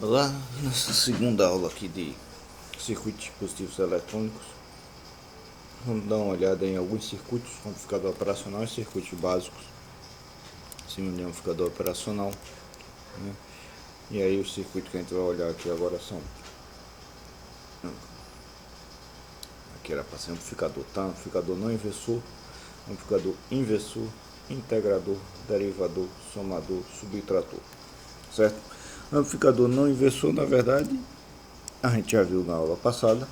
Olá, nessa segunda aula aqui de circuitos de dispositivos eletrônicos, vamos dar uma olhada em alguns circuitos, amplificador operacional e circuitos básicos, acima de amplificador operacional, né? E aí os circuitos que a gente vai olhar aqui agora são, aqui era para ser amplificador, tá? Amplificador não inversor, amplificador inversor, integrador, derivador, somador, subtrator, certo? Amplificador não inversor, na verdade, a gente já viu na aula passada,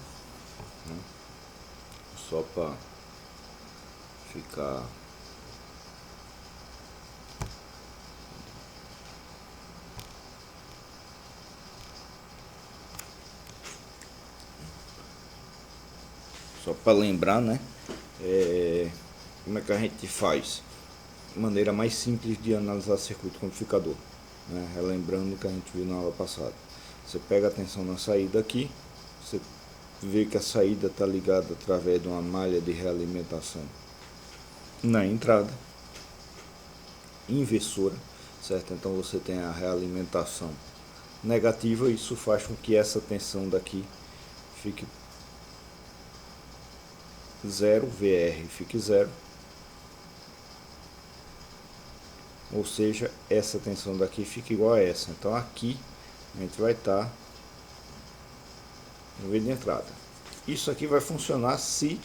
né? Só para ficar só para lembrar, né? Como é que a gente faz? Maneira mais simples de analisar circuito com amplificador, né? Relembrando o que a gente viu na aula passada. Você pega a tensão na saída aqui, você vê que a saída está ligada através de uma malha de realimentação na entrada inversora, certo? Então você tem a realimentação negativa, isso faz com que essa tensão daqui fique zero, VR fique zero, ou seja, essa tensão daqui fica igual a essa. Então aqui a gente vai estar no meio de entrada. Isso aqui vai funcionar se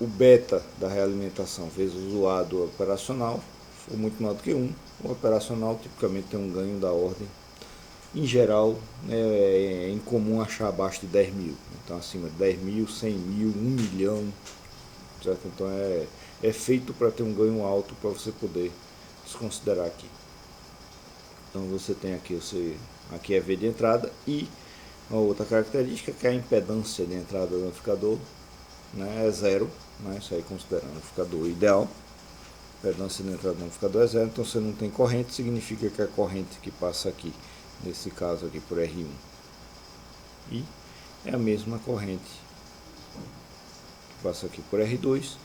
o beta da realimentação vezes o A do operacional for muito maior do que 1. O operacional tipicamente tem um ganho da ordem, em geral, né, é incomum achar abaixo de 10 mil. Então acima de 10 mil, 100 mil, 1 milhão, certo? Então é feito para ter um ganho alto para você poder desconsiderar aqui. Então você tem aqui, aqui é V de entrada, e uma outra característica que é a impedância de entrada do amplificador, né, é zero, né, isso aí considerando o amplificador ideal. A impedância de entrada do amplificador é zero, então você não tem corrente, significa que a corrente que passa aqui, nesse caso aqui por R1, e é a mesma corrente que passa aqui por R2,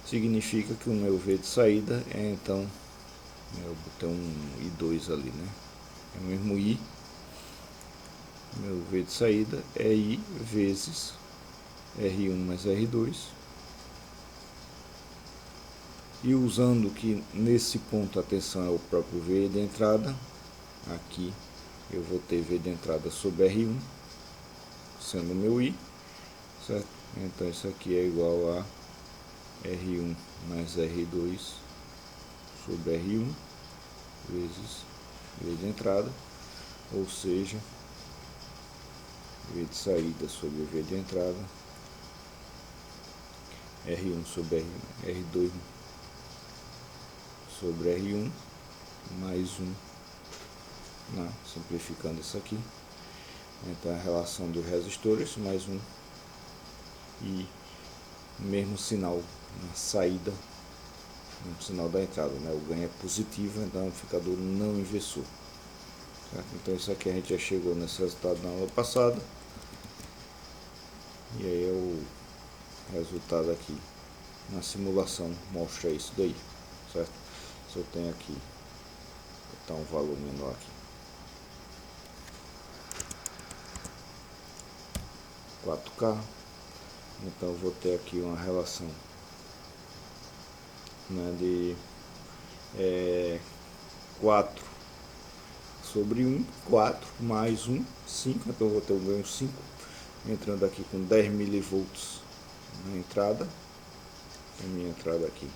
significa que o meu V de saída é então, eu botei um I2 ali, né? É o mesmo I, meu V de saída é I vezes R1 mais R2, e usando que nesse ponto a tensão é o próprio V de entrada, aqui eu vou ter V de entrada sobre R1, sendo o meu I, certo? Então isso aqui é igual a R1 mais R2 sobre R1 vezes V de entrada, ou seja, V de saída sobre V de entrada, R1 sobre R1, R2 sobre R1 mais 1, né? Simplificando isso aqui. Então a relação dos resistores mais 1, e mesmo sinal na saída, no sinal da entrada, né? O ganho é positivo, então o amplificador não inversor, certo? Então isso aqui a gente já chegou nesse resultado na aula passada, e aí o resultado aqui na simulação mostra isso daí, certo? Se eu tenho aqui, vou botar um valor menor aqui, 4K, então eu vou ter aqui uma relação, né, de 4 sobre 1, 4 mais 1, 5, então eu vou ter um ganho 5, entrando aqui com 10 milivolts na entrada, a minha entrada aqui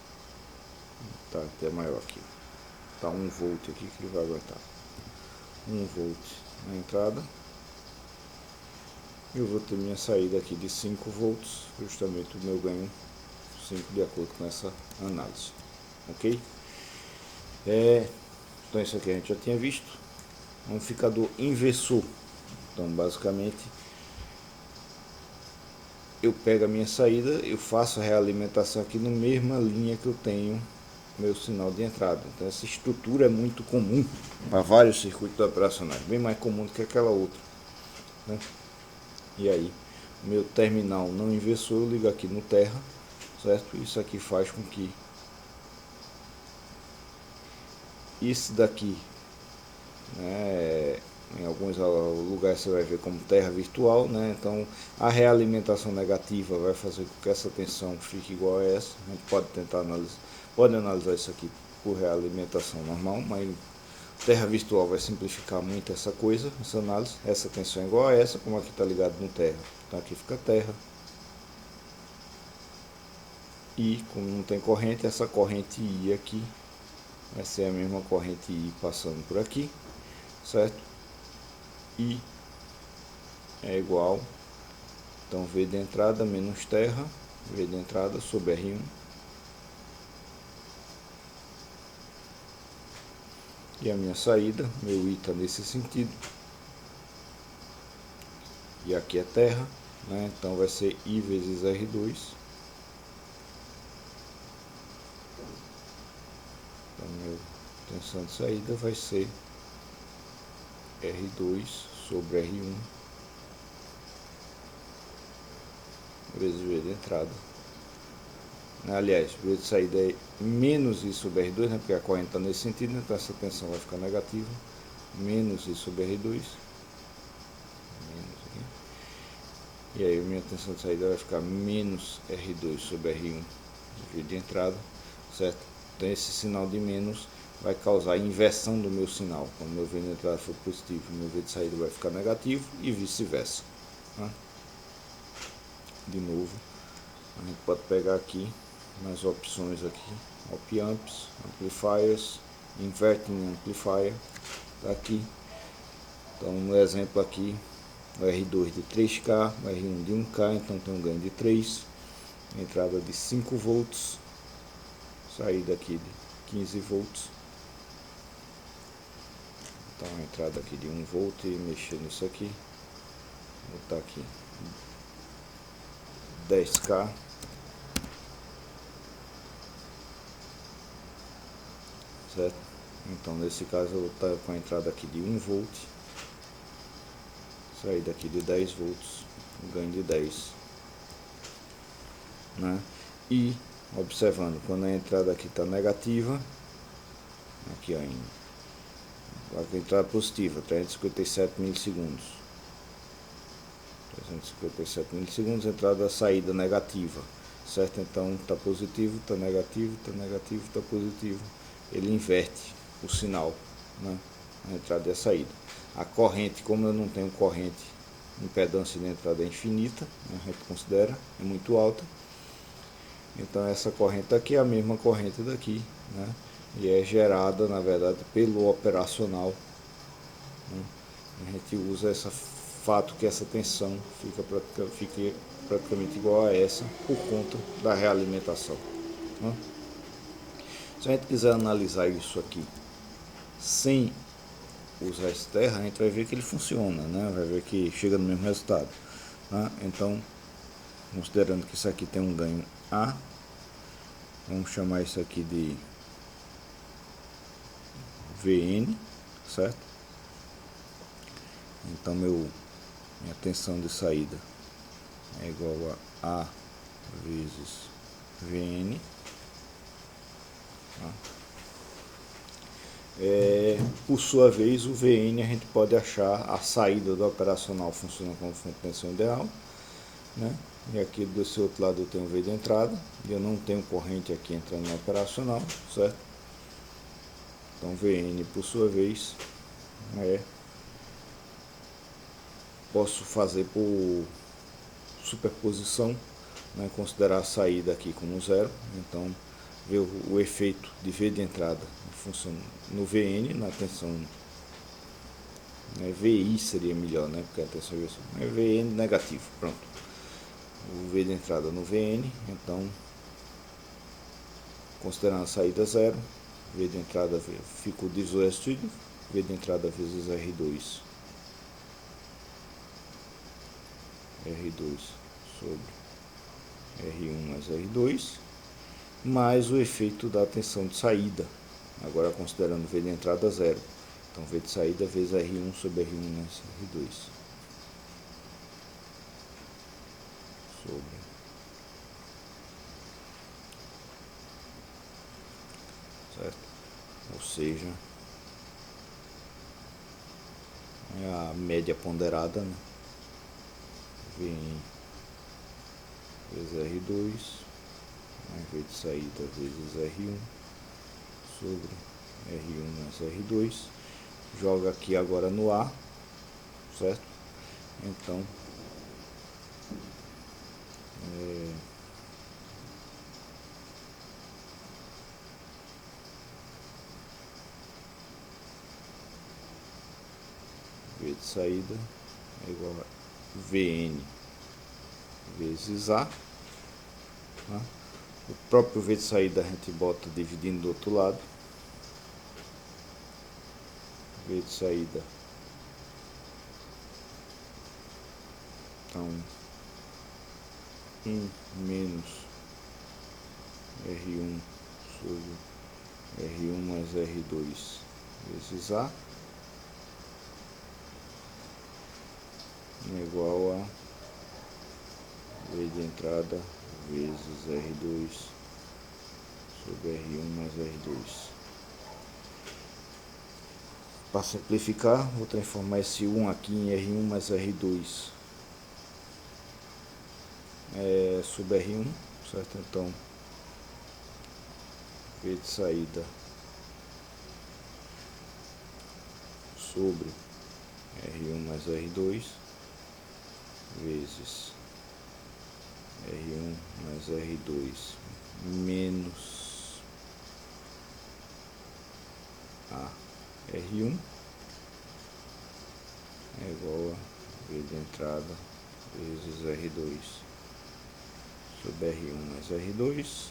está até maior aqui, está 1 volt aqui que ele vai aguentar, 1 volt na entrada, eu vou ter minha saída aqui de 5 volts, justamente o meu ganho 5 de acordo com essa análise, ok? Então isso aqui a gente já tinha visto, amplificador inversor, então basicamente eu pego a minha saída, eu faço a realimentação aqui na mesma linha que eu tenho meu sinal de entrada. Então essa estrutura é muito comum para vários circuitos operacionais, bem mais comum do que aquela outra, né? E aí, meu terminal não inversor, eu ligo aqui no terra, certo? Isso aqui faz com que isso daqui, né, Em alguns lugares você vai ver como terra virtual, né? Então a realimentação negativa vai fazer com que essa tensão fique igual a essa. A gente pode tentar analisar isso aqui por realimentação normal, mas terra virtual vai simplificar muito essa coisa, essa análise. Essa tensão é igual a essa, como aqui está ligado no terra. Então aqui fica terra. E como não tem corrente, essa corrente I aqui vai ser a mesma corrente I passando por aqui, certo? I é igual, então V de entrada menos terra, V de entrada sobre R1. E a minha saída, meu I está nesse sentido. E aqui é terra, né? Então vai ser I vezes R2. Então minha tensão de saída vai ser R2 sobre R1 vezes V de entrada. Aliás, V de saída é menos I sobre R2, né? Porque a corrente está nesse sentido, então essa tensão vai ficar negativa. Menos I sobre R2. E aí minha tensão de saída vai ficar menos R2 sobre R1 V de entrada, certo? Então esse sinal de menos vai causar a inversão do meu sinal. Quando meu V de entrada for positivo, meu V de saída vai ficar negativo e vice-versa. Né? De novo, a gente pode pegar aqui nas opções aqui, op-amps, amplifiers, inverting amplifier, tá aqui. Então no exemplo aqui, o R2 de 3K, o R1 de 1K, então tem um ganho de 3, entrada de 5 volts, saída aqui de 15 volts. Então a entrada aqui de 1 volt e mexer nisso aqui, vou botar aqui 10K, certo? Então nesse caso eu vou estar com a entrada aqui de 1 volt, saída aqui de 10 volts, ganho de 10, né? E observando, quando a entrada aqui está negativa, aqui ó, a entrada positiva, 357 milissegundos, 357 milissegundos, entrada saída negativa, certo? Então está positivo, está negativo, está negativo, está positivo, ele inverte o sinal, né? A entrada e a saída. A corrente, como eu não tenho corrente, impedância de entrada é infinita, né? A gente considera, é muito alta. Então essa corrente aqui é a mesma corrente daqui, né? E é gerada, na verdade, pelo operacional, né? A gente usa esse fato que essa tensão fica praticamente igual a essa por conta da realimentação, né? Se a gente quiser analisar isso aqui sem usar esse terra, a gente vai ver que ele funciona, né? Vai ver que chega no mesmo resultado, né? Então, considerando que isso aqui tem um ganho A, vamos chamar isso aqui de Vn, certo? Então minha tensão de saída é igual a vezes Vn. Tá? Por sua vez, o Vn a gente pode achar a saída do operacional funcionando como fonte de tensão ideal, né? E aqui desse outro lado eu tenho o V de entrada, e eu não tenho corrente aqui entrando no operacional, certo? Então Vn por sua vez posso fazer por superposição, né? Considerar a saída aqui como zero, então ver o efeito de V de entrada no Vn, na tensão, né? VI seria melhor, né? Porque a tensão é Vn negativo, pronto. O V de entrada no Vn, então considerando a saída zero, V de entrada fica o desoestido, V de entrada vezes R2 sobre R1 mais R2, mais o efeito da tensão de saída, agora considerando V de entrada zero, então V de saída vezes R1 sobre R1 mais R2 sobre, certo? Ou seja, é a média ponderada, né? Vn vezes R2, mais V de saída vezes R1 sobre R1 mais R2. Joga aqui agora no A, certo? Então, V de saída é igual a Vn vezes A. Tá? O próprio V de saída a gente bota dividindo do outro lado. V de saída. Então, 1 menos R1 sobre R1 mais R2 vezes A é igual a V de entrada vezes R2 sobre R1 mais R2. Para simplificar, vou transformar esse 1 aqui em R1 mais R2 sobre R1, certo? Então, V de saída sobre R1 mais R2 vezes R1 mais R2 menos a R1 é igual a V de entrada vezes R2 sobre R1 mais R2.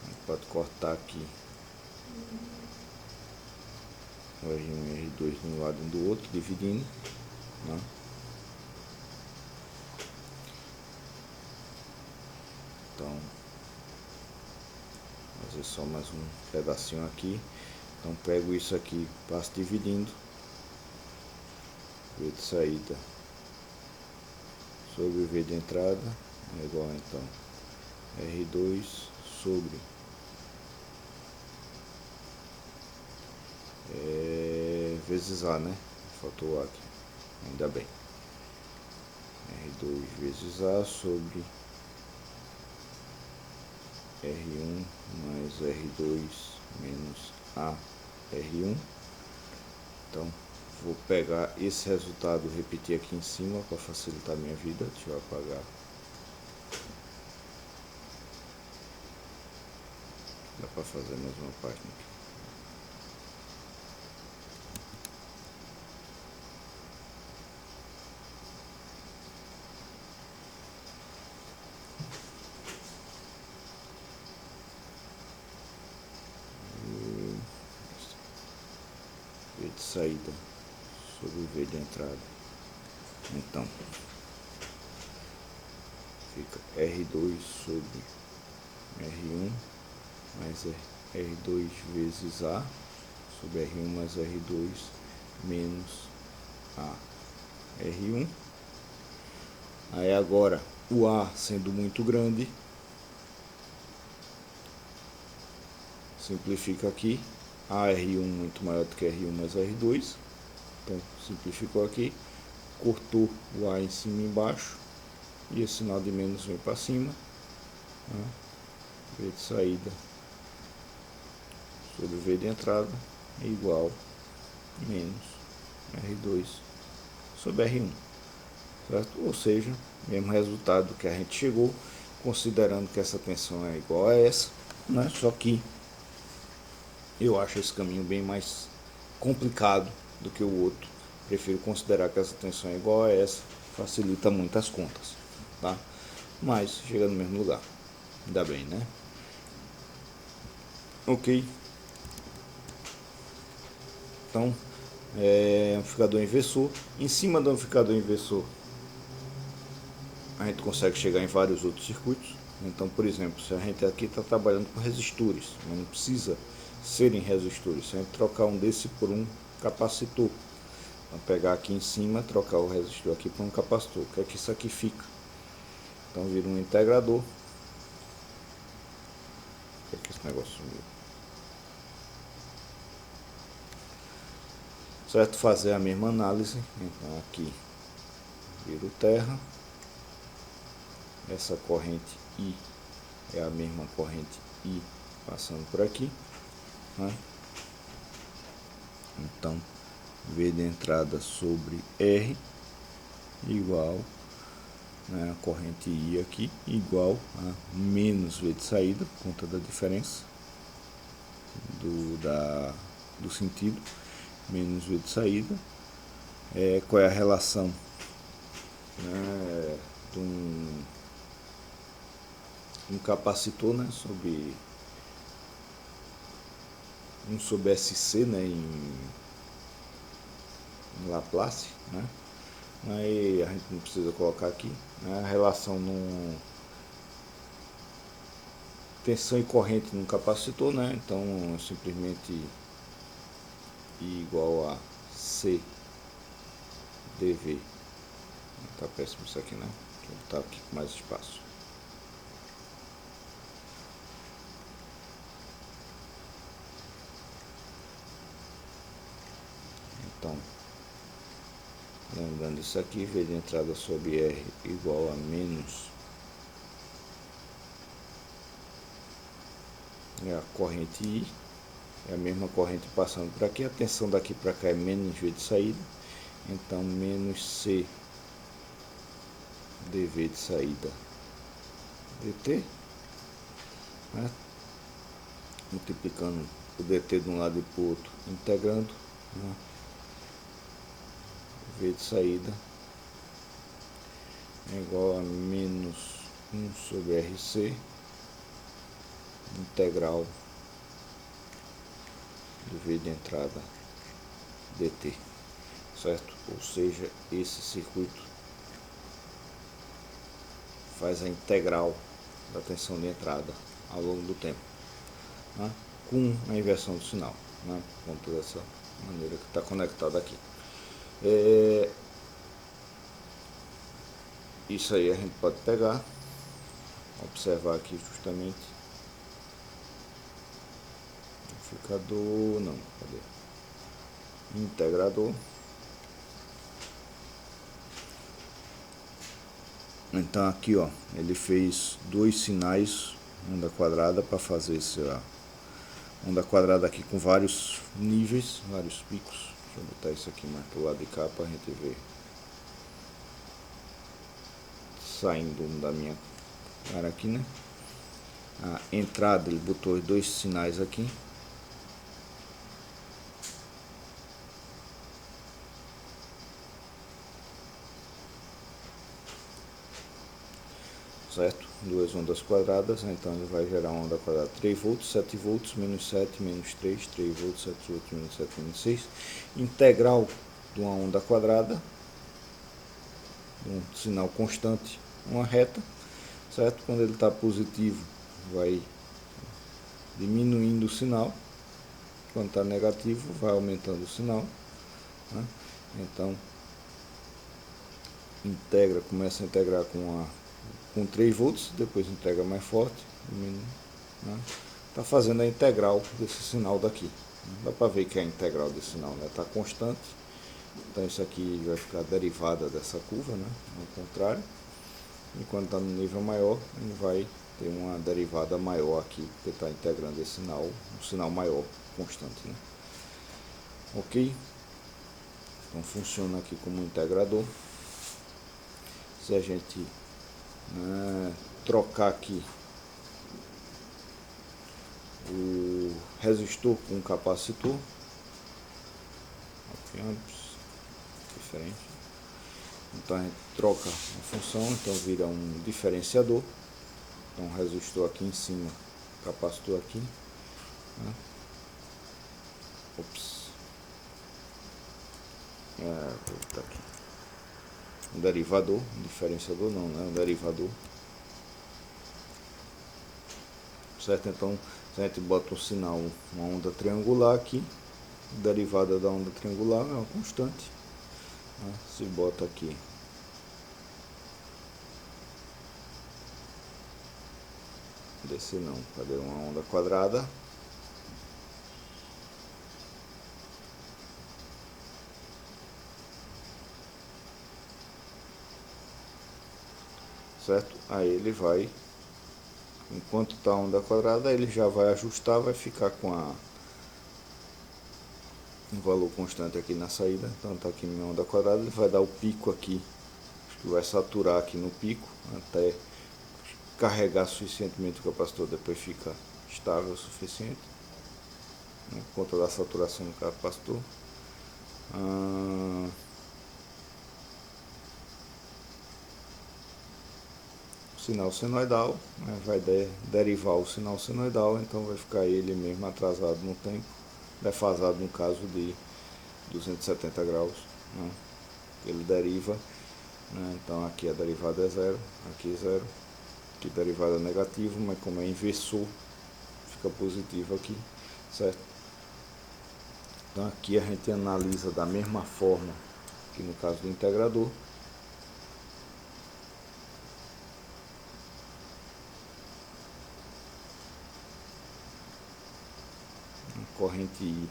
A gente pode cortar aqui o R1 e R2 de um lado e do outro, dividindo, né? Então, fazer só mais um pedacinho aqui. Então, pego isso aqui, passo dividindo. V de saída sobre V de entrada é igual a, então, R2 sobre vezes A, né? Faltou A aqui, ainda bem. R2 vezes A sobre R1 mais R2 menos A R1. Então, vou pegar esse resultado e repetir aqui em cima para facilitar a minha vida. Deixa eu apagar. Dá para fazer mais uma página aqui. V de saída sobre V de entrada. Então, fica R2 sobre R1 mais R2 vezes A sobre R1 mais R2 menos A R1. Aí agora, o A sendo muito grande, simplifica aqui. AR1 muito maior do que R1 mais R2. Então, simplificou aqui. Cortou o A em cima e embaixo. E esse sinal de menos vem para cima. Né? V de saída sobre V de entrada é igual a menos R2 sobre R1. Certo? Ou seja, mesmo resultado que a gente chegou, considerando que essa tensão é igual a essa, né? Só que eu acho esse caminho bem mais complicado do que o outro. Prefiro considerar que essa tensão é igual a essa, facilita muito as contas, tá? Mas chega no mesmo lugar, ainda bem, né? Ok. Então, amplificador inversor. Em cima do amplificador inversor, a gente consegue chegar em vários outros circuitos. Então, por exemplo, se a gente aqui está trabalhando com resistores, mas não precisa serem resistores. Se a gente trocar um desse por um capacitor, vou pegar aqui em cima, trocar o resistor aqui por um capacitor, o que é que isso aqui fica? Então vira um integrador. O que é que esse negócio sumiu? certo? Fazer a mesma análise. Então aqui viro terra, essa corrente I é a mesma corrente I passando por aqui, né? Então V de entrada sobre R igual, né, a corrente I aqui igual a menos V de saída, por conta da diferença do sentido, menos V de saída. Qual é a relação, né, de um capacitor, né, sobre SC, né, em Laplace, né? Aí a gente não precisa colocar aqui, né, a relação num tensão e corrente num capacitor, né? Então simplesmente I igual a C dV. Tá péssimo isso aqui, né? Deixa eu botar aqui com mais espaço. Então, lembrando isso aqui, V de entrada sobre R igual a menos a corrente I, é a mesma corrente passando por aqui, a tensão daqui para cá é menos V de saída, então menos C dV de saída dt, né? Multiplicando o dt de um lado e para o outro, integrando, né? V de saída é igual a menos 1 sobre RC integral do V de entrada dt, certo? Ou seja, esse circuito faz a integral da tensão de entrada ao longo do tempo, né, com a inversão do sinal, né, por conta dessa maneira que está conectado aqui. Isso aí a gente pode pegar, observar aqui justamente amplificador, não, cadê? Integrador. Então aqui, ó, ele fez dois sinais onda quadrada para fazer essa onda quadrada aqui com vários níveis, vários picos. Deixa eu botar isso aqui mais pro lado de cá para a gente ver saindo da minha cara aqui, né? A entrada, ele botou os dois sinais aqui. Certo? Duas ondas quadradas, então ele vai gerar uma onda quadrada 3 volts, 7 volts, menos 7, menos 3, 3 volts, 7 volts, menos 7, menos 6. Integral de uma onda quadrada, um sinal constante, uma reta, certo? Quando ele está positivo, vai diminuindo o sinal, quando está negativo, vai aumentando o sinal, né? Então, integra, começa a integrar com 3 volts, depois integra mais forte, né? Tá fazendo a integral desse sinal daqui. Dá para ver que é a integral desse sinal, né? Tá constante. Então isso aqui vai ficar derivada dessa curva, né? Ao contrário. E quando está no nível maior, ele vai ter uma derivada maior aqui, porque está integrando esse sinal, um sinal maior, constante, né? Ok? Então funciona aqui como um integrador. Se a gente trocar aqui o resistor com o capacitor, diferente. Então a gente troca a função, então vira um diferenciador. Então resistor aqui em cima, capacitor aqui, né? Vou botar aqui um derivador, um diferenciador não, né? Um derivador, certo? Então se a gente bota um sinal, uma onda triangular aqui, a derivada da onda triangular é uma constante, né? Se bota aqui desse não, cadê uma onda quadrada, certo? Aí ele vai, enquanto está a onda quadrada, ele já vai ajustar, vai ficar com um valor constante aqui na saída. Então está aqui minha onda quadrada, ele vai dar o pico aqui, que vai saturar aqui no pico, até carregar suficientemente o capacitor, depois fica estável o suficiente, né, por conta da saturação do capacitor. Sinal senoidal, né, vai derivar o sinal senoidal, então vai ficar ele mesmo atrasado no tempo, defasado no caso de 270 graus, né, ele deriva, né, então aqui a derivada é zero, aqui zero, aqui a derivada é negativo, mas como é inversor, fica positivo aqui, certo? Então aqui a gente analisa da mesma forma que no caso do integrador. A corrente I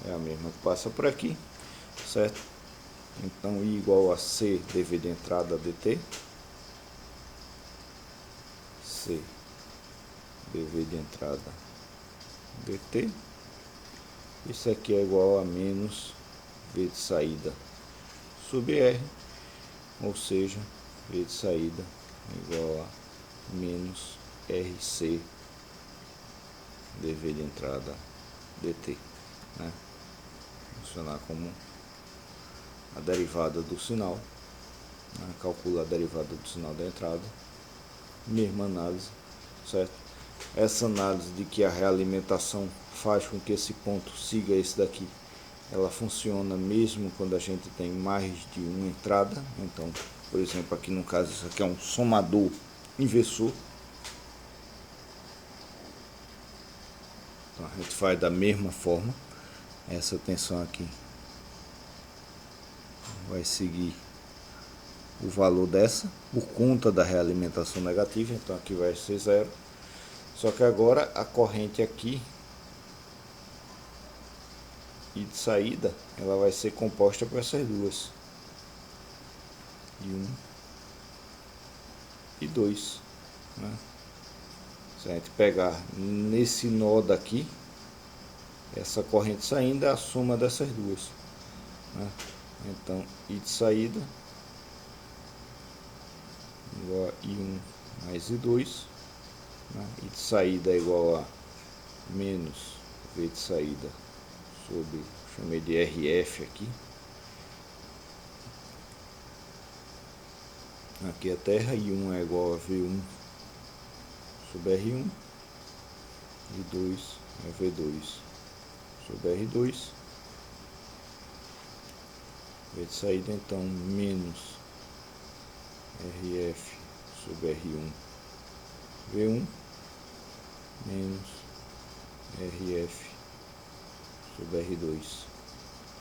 é a mesma que passa por aqui, certo? Então I igual a C dV de entrada dt, C dV de entrada dt, isso aqui é igual a menos V de saída sobre R, ou seja, V de saída é igual a menos RC dV de entrada dt, né? Funcionar como a derivada do sinal, né? Calcula a derivada do sinal da entrada, mesma análise, certo? Essa análise de que a realimentação faz com que esse ponto siga esse daqui, ela funciona mesmo quando a gente tem mais de uma entrada. Então, por exemplo, aqui no caso, isso aqui é um somador inversor. Então, a gente faz da mesma forma. Essa tensão aqui vai seguir o valor dessa, por conta da realimentação negativa, então aqui vai ser zero. Só que agora a corrente aqui e de saída, ela vai ser composta por essas duas, I1 e 2, né? Se a gente pegar nesse nó daqui, essa corrente saindo é a soma dessas duas, né? Então I de saída igual a I1 mais I2, né? I de saída é igual a menos V de saída sobre, chamei de RF aqui. Aqui é a terra, I1 é igual a V1 sobre R1, I2 é V2 sobre R2, V de saída então menos RF sobre R1, V1 menos RF sobre R2,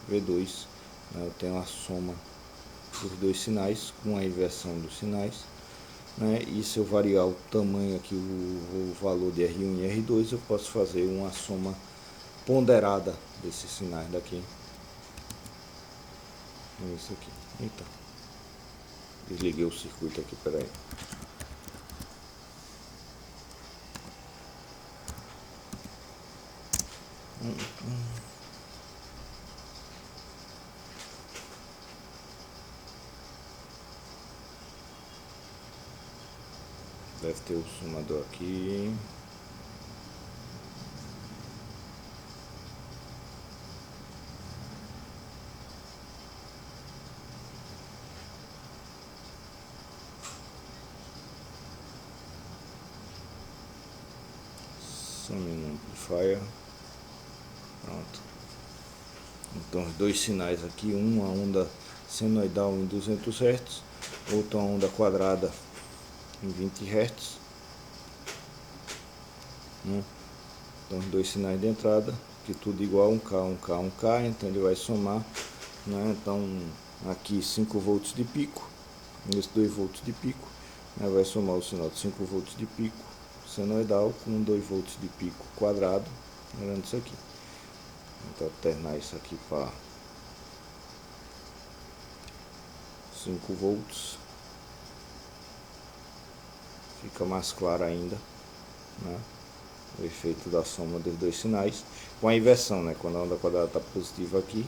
V2, né? Eu tenho a soma dos dois sinais com a inversão dos sinais, né? E se eu variar o tamanho aqui, o valor de R1 e R2, eu posso fazer uma soma ponderada desses sinais daqui. Isso aqui. Então, desliguei o circuito aqui, peraí. Deve ter o somador aqui. Summing amplifier. Pronto. Então os dois sinais aqui, uma onda senoidal em 200 Hz, outra onda quadrada em 20 Hz, né? Então os dois sinais de entrada, que tudo igual, 1K, 1K, 1K, então ele vai somar, né? Então aqui 5 volts de pico, nesse 2 volts de pico, né? Vai somar o sinal de 5 volts de pico senoidal com 2 volts de pico quadrado, lembrando isso aqui. Então alternar isso aqui para 5 volts, fica mais claro ainda, né? O efeito da soma dos dois sinais, com a inversão, né? Quando a onda quadrada está positiva aqui,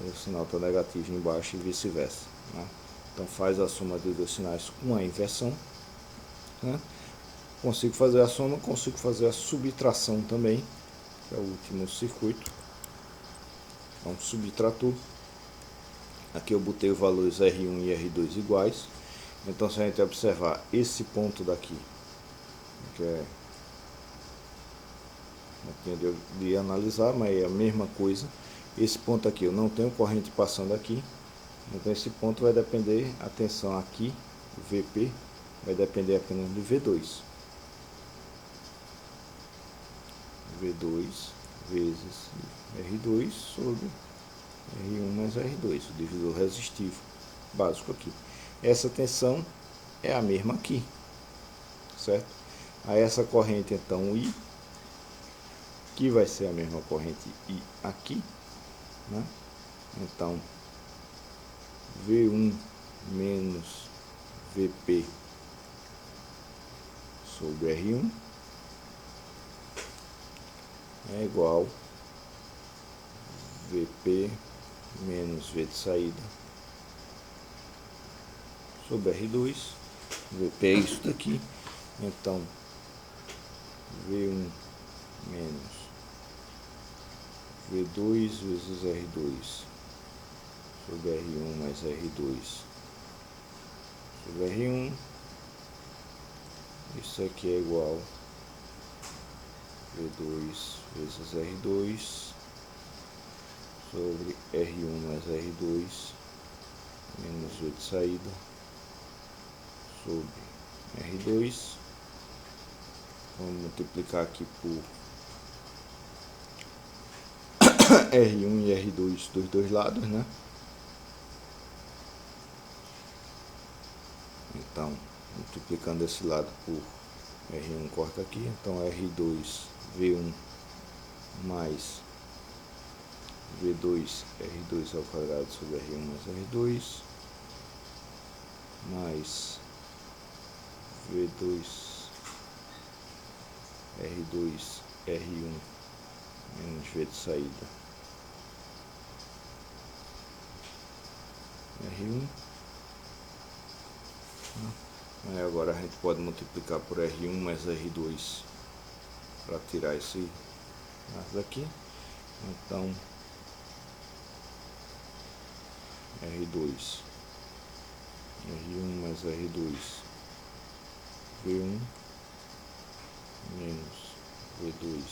o sinal está negativo embaixo e vice-versa, né? Então faz a soma dos dois sinais com a inversão, né? Consigo fazer a soma, consigo fazer a subtração também, que é o último circuito. Então subtrator, aqui eu botei os valores R1 e R2 iguais. Então se a gente observar esse ponto daqui, que é de analisar, mas é a mesma coisa. Esse ponto aqui eu não tenho corrente passando aqui, então esse ponto vai depender, a tensão aqui, o VP, vai depender apenas do V2. V2 vezes R2 sobre R1 mais R2, o divisor resistivo básico aqui. Essa tensão é a mesma aqui, certo? Aí essa corrente então I, que vai ser a mesma corrente I aqui, né? Então V1 menos VP sobre R1 é igual VP menos V de saída sobre R2. VP é isso daqui, então V1 menos V2 vezes R2 sobre R1 mais R2 sobre R1. Isso aqui é igual V2 vezes R2 sobre R1 mais R2 menos V de saída sobre R2. Vamos multiplicar aqui por R1 e R2 dos dois lados, né? Então, multiplicando esse lado por R1 corta aqui, então R2 V1 mais V2 R2 ao quadrado sobre R1 mais R2 mais V2 R2 R1 menos V de saída R1. Aí agora a gente pode multiplicar por R1 mais R2 para tirar esse daqui. Então R2 R1 mais R2 V1 menos V2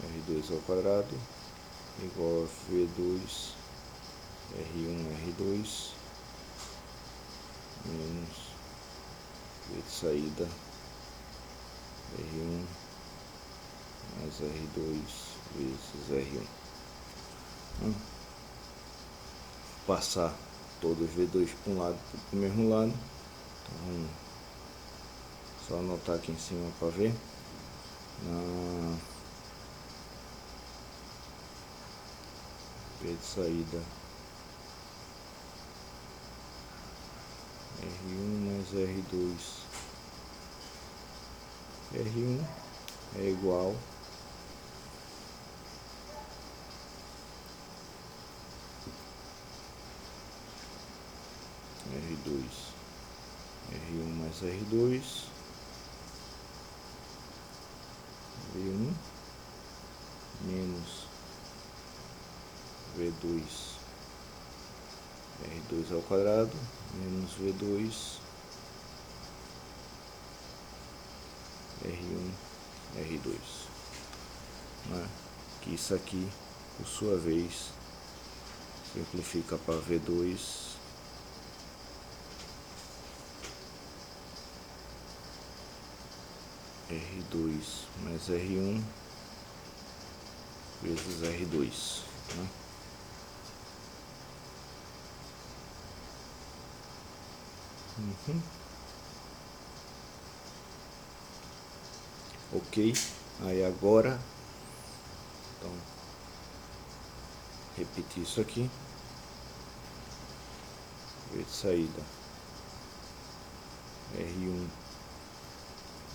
R2 ao quadrado igual a V2 R1 R2 menos V de saída R1 mais R2 vezes R1. Passar todos os V2 para um lado para o mesmo lado. Então vamos só anotar aqui em cima para ver. V de saída R1 mais R2 R1 é igual R2 R1 mais R2 V1 menos V2 R2 ao quadrado menos V2 R1 R2, né? Que isso aqui por sua vez simplifica para V2 R2 mais R1 vezes R2, né? Ok, aí agora, então, repetir isso aqui, V de saída R1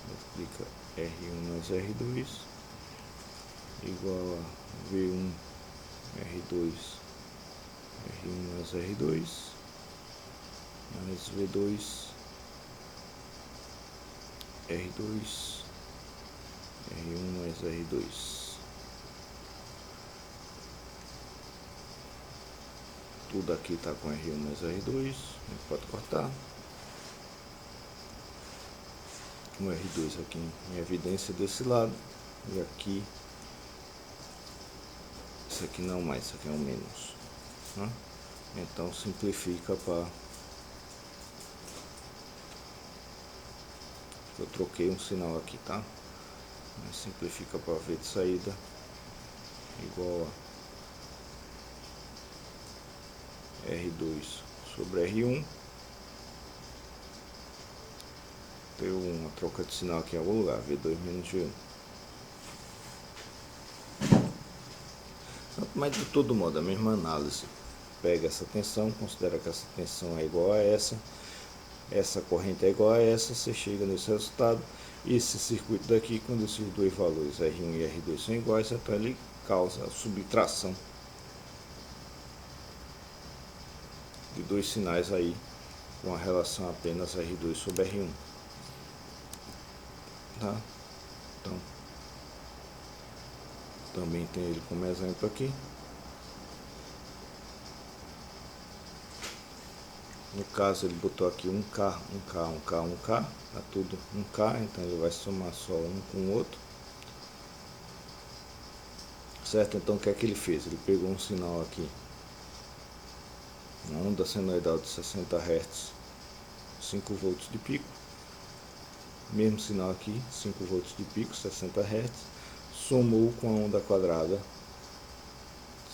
multiplica R1 mais R2 igual a V1 R2 R1 mais R2 mais V2 R2 R1 mais R2. Tudo aqui está com R1 mais R2, a gente pode cortar. O R2 aqui em evidência desse lado, e aqui, isso aqui não mais, isso aqui é um menos, né? Então simplifica para... Eu troquei um sinal aqui, tá? Mas simplifica para V de saída igual a R2 sobre R1. Deu uma troca de sinal aqui em algum lugar, V2 menos V1. Mas de todo modo, a mesma análise. Pega essa tensão, considera que essa tensão é igual a essa corrente é igual a essa, você chega nesse resultado. Esse circuito daqui, quando esses dois valores R1 e R2 são iguais, então ele causa a subtração de dois sinais aí com a relação apenas R2 sobre R1. Tá? Então, também tem ele como exemplo aqui. No caso ele botou aqui 1K, 1K, 1K, 1K, tá tudo 1K, então ele vai somar só um com o outro. Certo? Então o que é que ele fez? Ele pegou um sinal aqui, uma onda senoidal de 60 Hz, 5 volts de pico. Mesmo sinal aqui, 5 volts de pico, 60 Hz. Somou com a onda quadrada,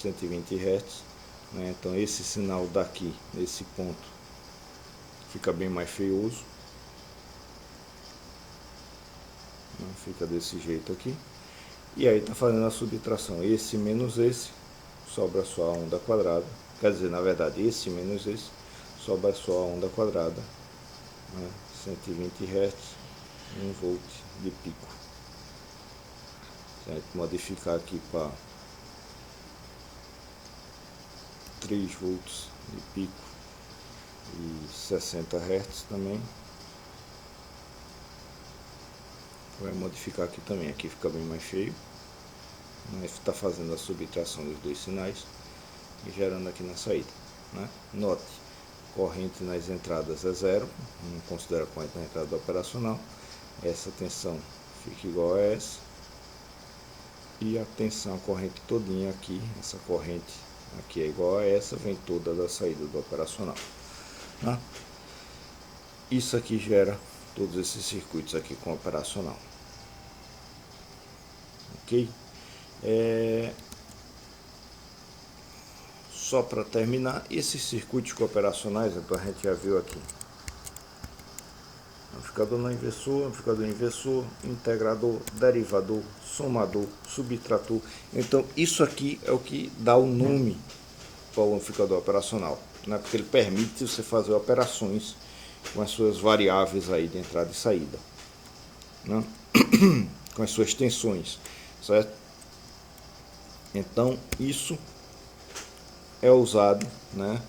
120 Hz. Né? Então esse sinal daqui, nesse ponto, fica bem mais feioso, fica desse jeito aqui, e aí está fazendo a subtração, esse menos esse, sobra só a onda quadrada, quer dizer, na verdade, esse menos esse, sobra só a onda quadrada, né? 120 Hz, 1 volt de pico. Se a gente modificar aqui para 3 volts de pico, e 60 Hz também, vai modificar aqui também, aqui fica bem mais feio, mas está fazendo a subtração dos dois sinais e gerando aqui na saída, né? Note, corrente nas entradas é zero, não considera corrente na entrada operacional, essa tensão fica igual a essa, e a tensão, a corrente todinha aqui, essa corrente aqui é igual a essa, vem toda da saída do operacional. Isso aqui gera todos esses circuitos aqui com operacional. Ok? Só para terminar, esses circuitos operacionais, então a gente já viu aqui. Amplificador não inversor, amplificador inversor, integrador, derivador, somador, subtrator. Então isso aqui é o que dá o nome para o amplificador operacional, né? Porque ele permite você fazer operações com as suas variáveis aí de entrada e saída, né? Com as suas tensões, certo? Então isso é usado, né?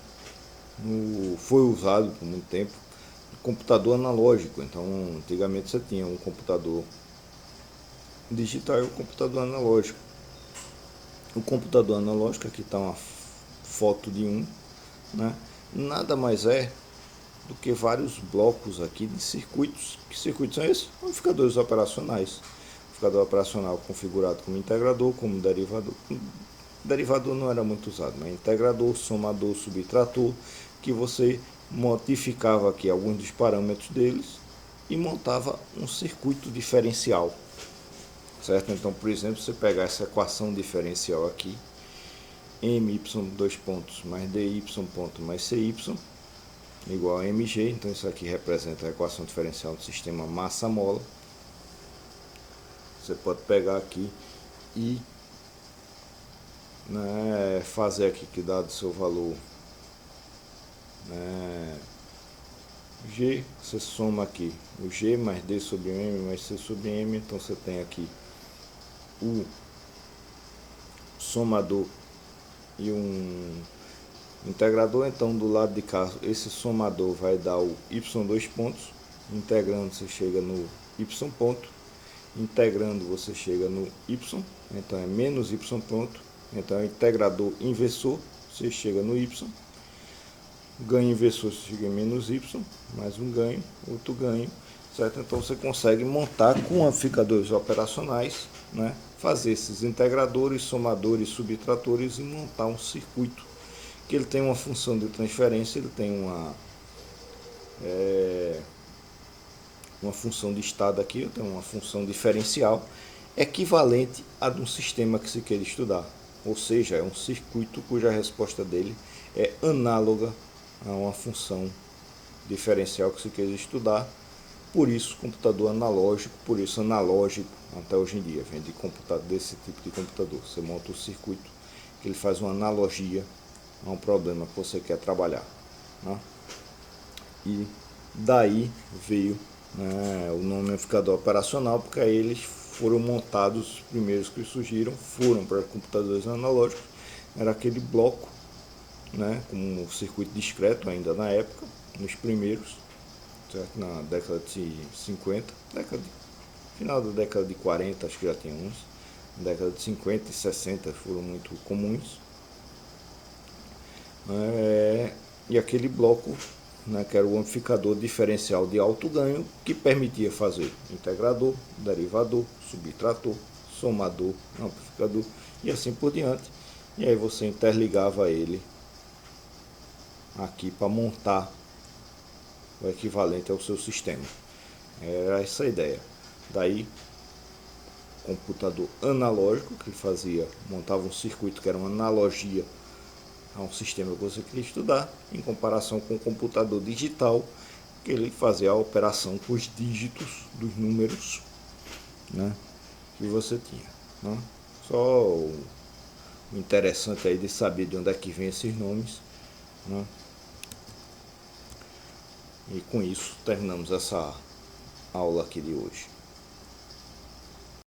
Foi usado por muito tempo no computador analógico. Então antigamente você tinha um computador digital e um computador analógico. O computador analógico, aqui está uma foto de um, né? Nada mais é do que vários blocos aqui de circuitos. Que circuitos são esses? Amplificadores operacionais. Amplificador operacional configurado como integrador, como derivador. Derivador não era muito usado, mas integrador, somador, subtrator, que você modificava aqui alguns dos parâmetros deles e montava um circuito diferencial, certo? Então, por exemplo, você pegar essa equação diferencial aqui, my dois pontos mais dy ponto mais cy igual a mg, então isso aqui representa a equação diferencial do sistema massa-mola. Você pode pegar aqui e, né, fazer aqui que dado seu valor, né, G, você soma aqui o G mais D sobre M mais C sobre M, então você tem aqui o somador e um integrador. Então do lado de cá esse somador vai dar o y dois pontos, integrando você chega no y ponto, integrando você chega no y, então é menos y ponto, então é o integrador inversor, você chega no y, ganho inversor você chega em menos y, mais um ganho, outro ganho, certo? Então você consegue montar com amplificadores operacionais, né, fazer esses integradores, somadores, subtratores e montar um circuito que ele tem uma função de transferência, ele tem uma função de estado aqui, tem uma função diferencial equivalente a de um sistema que se queira estudar, ou seja, é um circuito cuja resposta dele é análoga a uma função diferencial que se queira estudar. Por isso computador analógico, por isso analógico até hoje em dia, vem de computador, desse tipo de computador. Você monta o circuito que ele faz uma analogia a um problema que você quer trabalhar, né? E daí veio, né, o nome amplificador operacional, porque aí eles foram montados, os primeiros que surgiram foram para computadores analógicos, era aquele bloco, né, com um circuito discreto ainda na época, nos primeiros, certo? Na década de 50, final da década de 40, acho que já tinha uns, na década de 50 e 60 foram muito comuns, e aquele bloco, né, que era o amplificador diferencial de alto ganho, que permitia fazer integrador, derivador, subtrator, somador, amplificador e assim por diante. E aí você interligava ele aqui para montar o equivalente ao seu sistema. Era essa a ideia. Daí, computador analógico, que fazia, montava um circuito que era uma analogia a um sistema que você queria estudar, em comparação com o computador digital, que ele fazia a operação com os dígitos dos números, né, que você tinha, né? Só o interessante aí de saber de onde é que vem esses nomes, né? E com isso terminamos essa aula aqui de hoje.